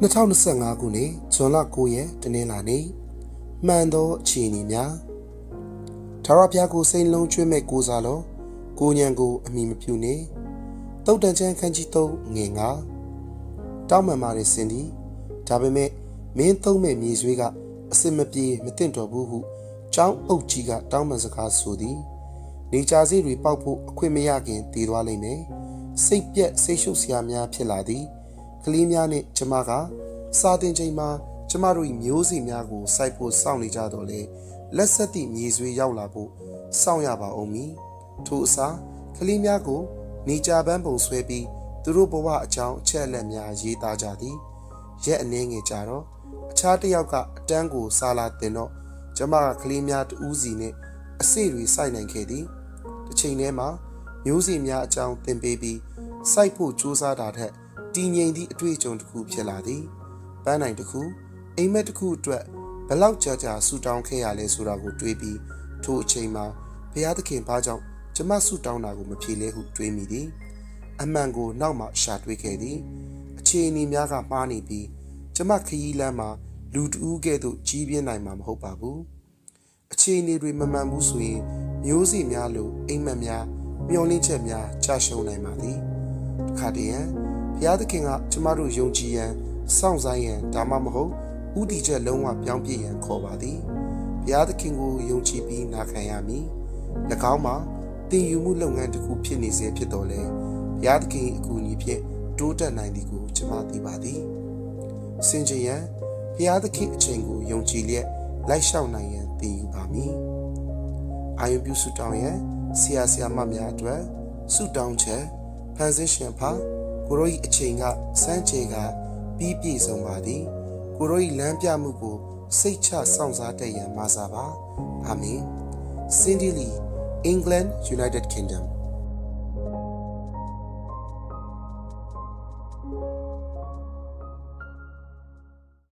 2025 ခုနှစ်ဇွန်လ9ရက်တနင်္လာနေ့မှန်သောအခြေအနေများထာဝရဘုရားကိုစိတ်လုံးကျွေးမဲ့ကိုးစားလောကိုညံကိုအမိမပြုနေတုတ်တန်ချမ်းခန်းကြီး3ငွေ9တောင်းမှန်ပါတယ်စင်ဒီဒါပေမဲ့မင်းသုံးမဲ့မြေဆွေးကအစစ်မပြေမသင့်တော်ဘူးဟုကျောင်းအုပ်ကြီးကတောင်းပန်စကားဆိုသည်နေကြစီတွေပေါက်ဖို့အခွင့်မရခင်တည်သွားလိမ့်မယ်စိတ်ပြက်စိတ်ရှုပ်စရာများဖြစ်လာသည်ကလေးများနဲ့ကျမကစာတင်ချိန်မှာကျမတို့၏မျိုးစေ့များကိုစိုက်ဖို့စောင့်နေကြတော့လေလက်ဆက်သည့်မြေဆွေးရောက်လာဖို့စောင့်ရပါအောင်မည်ထို့အစားကလေးများကိုနေကြပန်းပုံဆွဲပြီးသူတို့ဘဝအကြောင်းအချက်အလက်များရေးသားကြသည်ရက်အနည်းငယ်ကြာတော့အခြားတစ်ယောက်ကအတန်းကိုစားလာတင်တော့ကျမကကလေးများတူးစီနဲ့အစေ့တွေစိုက်နိုင်ခဲ့သည်တစ်ချိန်တည်းမှာမျိုးစေ့များအကြောင်းသင်ပေးပြီးစိုက်ဖို့ကြိုးစားတာထက်တည်ငြိမ်သည့်အတွေ့အကြုံတစ်ခုဖြစ်လာသည်ပန်းနိုင်တစ်ခုအိမ်မက်တစ်ခုအတွက်ဘလောက်ကြာဆူတောင်းခဲ့ရလဲဆိုတာကိုတွေးပြီးထိုအချိန်မှာဘုရားသခင်ဘာကြောင့်ကျမဆူတောင်းတာကိုမဖြေလဲဟုတွေးမိသည်အမှန်ကိုနောက်မှရှာတွေ့ခဲ့သည်အခြေအနေများကမှားနေပြီးကျမခရီးလမ်းမှာလူတူးကဲ့သို့ကြီးပြင်းနိုင်မှာမဟုတ်ပါဘူးအခြေအနေတွေမမှန်ဘူးဆိုရင်မျိုးစေ့များလိုအိမ်မက်များမျောလင်းချက်များကြာရှုံးနိုင်ပါသည်တစ်ခါတည်းဘုရားသခင်ကကျမတို့ယုံကြည်ရန်စောင့်ဆိုင်ရန်ဒါမှမဟုတ်ဥတီချက်လုံးဝပြောင်းပြရန်ခေါ်ပါသည်ဘုရားသခင်ကိုယုံကြည်ပြီးနာခံရမည်၎င်းမှာတင်ယူမှုလုပ်ငန်းတစ်ခုဖြစ်နေစေဖြစ်တော်လဲဘုရားသခင်အကူအညီဖြင့်တိုးတက်နိုင်သည်ကိုကျမသိပါသည်စင်ကြယ်ရန်ဘုရားသခင်အချိန်ကိုယုံကြည်လျက်လိုက်လျှောက်နိုင်ရန်တင်ယူပါမည်အာယုပြုဆုတောင်းရန်ဆရာမများအတွက်ဆုတောင်းချက်ဖန်ဆင်းရှင်ဖာကိုရောဤအချိန်ကစမ်းချေကပြီးပြည့်စုံပါသည်ကိုရောဤလမ်းပြမှုကိုစိတ်ချစောင့်စားတတ်ရန်မဆာပါအာမင် Cindy Lee England United Kingdom